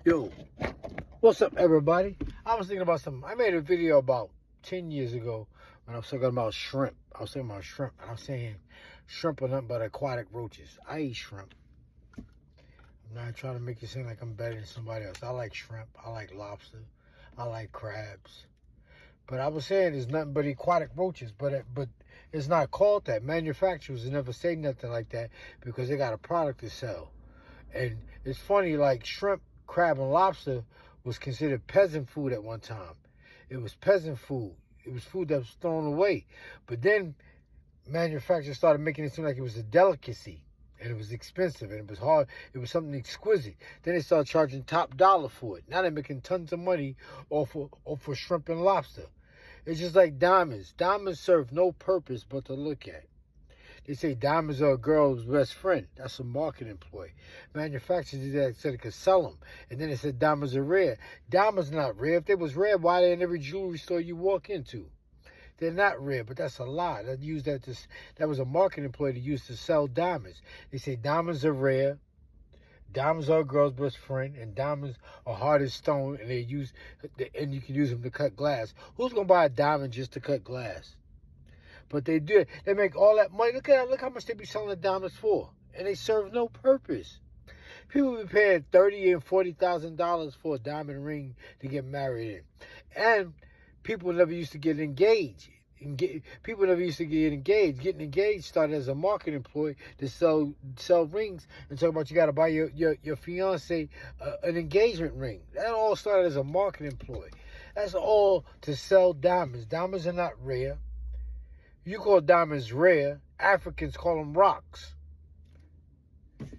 Yo, what's up, everybody? I was thinking about something. I made a video about 10 years ago when I was talking about shrimp. I was talking about shrimp, and I was saying shrimp are nothing but aquatic roaches. I eat shrimp. I'm not trying to make it seem like I'm better than somebody else. I like shrimp. I like lobster. I like crabs. But I was saying there's nothing but aquatic roaches, but it's not called that. Manufacturers never say nothing like that because they got a product to sell. And it's funny, like shrimp, crab, and lobster was considered peasant food at one time. It was peasant food. It was food that was thrown away. But then manufacturers started making it seem like it was a delicacy. And it was expensive, and it was hard. It was something exquisite. Then they started charging top dollar for it. Now they're making tons of money off for shrimp and lobster. It's just like diamonds. Diamonds serve no purpose but to look at. They say diamonds are a girl's best friend. That's a marketing ploy. Manufacturers did that so they could sell them. And then they said diamonds are rare. Diamonds not rare. If they was rare, why are they in every jewelry store you walk into? They're not rare, but that's a lie. That was a marketing ploy to use to sell diamonds. They say diamonds are rare. Diamonds are a girl's best friend, and diamonds are hard as stone, and you can use them to cut glass. Who's gonna buy a diamond just to cut glass? But they do it. They make all that money. Look at that. Look how much they be selling the diamonds for, and they serve no purpose. People be paying $30,000 and $40,000 for a diamond ring to get married in, and people never used to get engaged. People never used to get engaged. Getting engaged started as a marketing ploy to sell rings and talk about you got to buy your fiance an engagement ring. That all started as a marketing ploy. That's all to sell diamonds. Diamonds are not rare. You call diamonds rare. Africans call them rocks.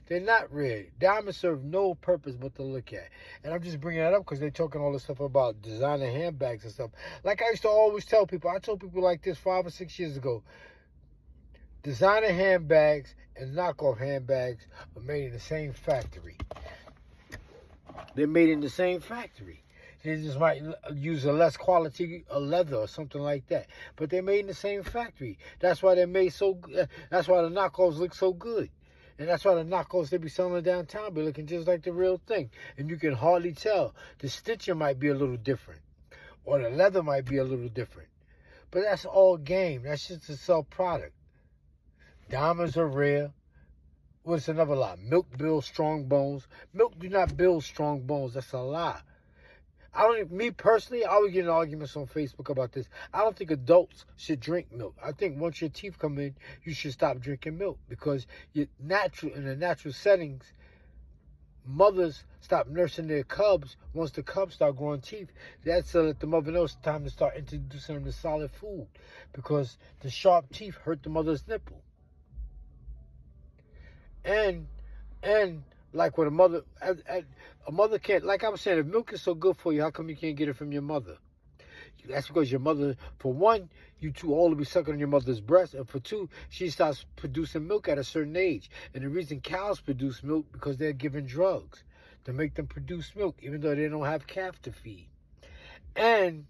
They're not rare. Diamonds serve no purpose but to look at. And I'm just bringing that up because they're talking all this stuff about designer handbags and stuff. Like I used to always tell people, I told people like this 5 or 6 years ago, designer handbags and knockoff handbags are made in the same factory. They're made in the same factory. They just might use a less quality leather or something like that. But they're made in the same factory. That's why they're made so good. That's why the knockoffs look so good. And that's why the knockoffs they be selling downtown be looking just like the real thing. And you can hardly tell. The stitching might be a little different. Or the leather might be a little different. But that's all game. That's just to sell product. Diamonds are rare. What's another lie? Milk builds strong bones. Milk do not build strong bones. That's a lie. Me personally, I always get in arguments on Facebook about this. I don't think adults should drink milk. I think once your teeth come in, you should stop drinking milk because in the natural settings, mothers stop nursing their cubs. Once the cubs start growing teeth, that's to let the mother know it's time to start introducing them to solid food because the sharp teeth hurt the mother's nipple. And like when a mother can't, like I was saying, if milk is so good for you, how come you can't get it from your mother? That's because your mother, for one, you too old to be sucking on your mother's breast, and for two, she starts producing milk at a certain age. And the reason cows produce milk because they're given drugs to make them produce milk, even though they don't have calf to feed. And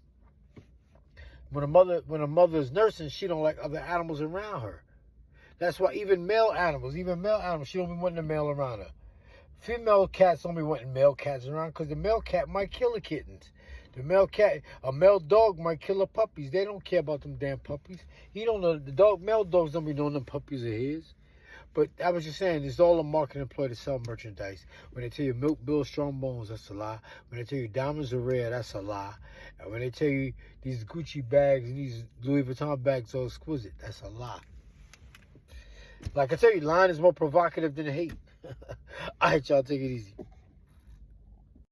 when a mother is nursing, she don't like other animals around her. That's why even male animals, she don't be wanting a male around her. Female cats don't be wanting male cats around because the male cat might kill the kittens. A male dog might kill the puppies. They don't care about them damn puppies. He don't know, male dogs don't be knowing them puppies are his. But I was just saying, it's all a marketing ploy to sell merchandise. When they tell you milk builds strong bones, that's a lie. When they tell you diamonds are rare, that's a lie. And when they tell you these Gucci bags and these Louis Vuitton bags are exquisite, that's a lie. Like I tell you, lying is more provocative than hate. All right, y'all, take it easy.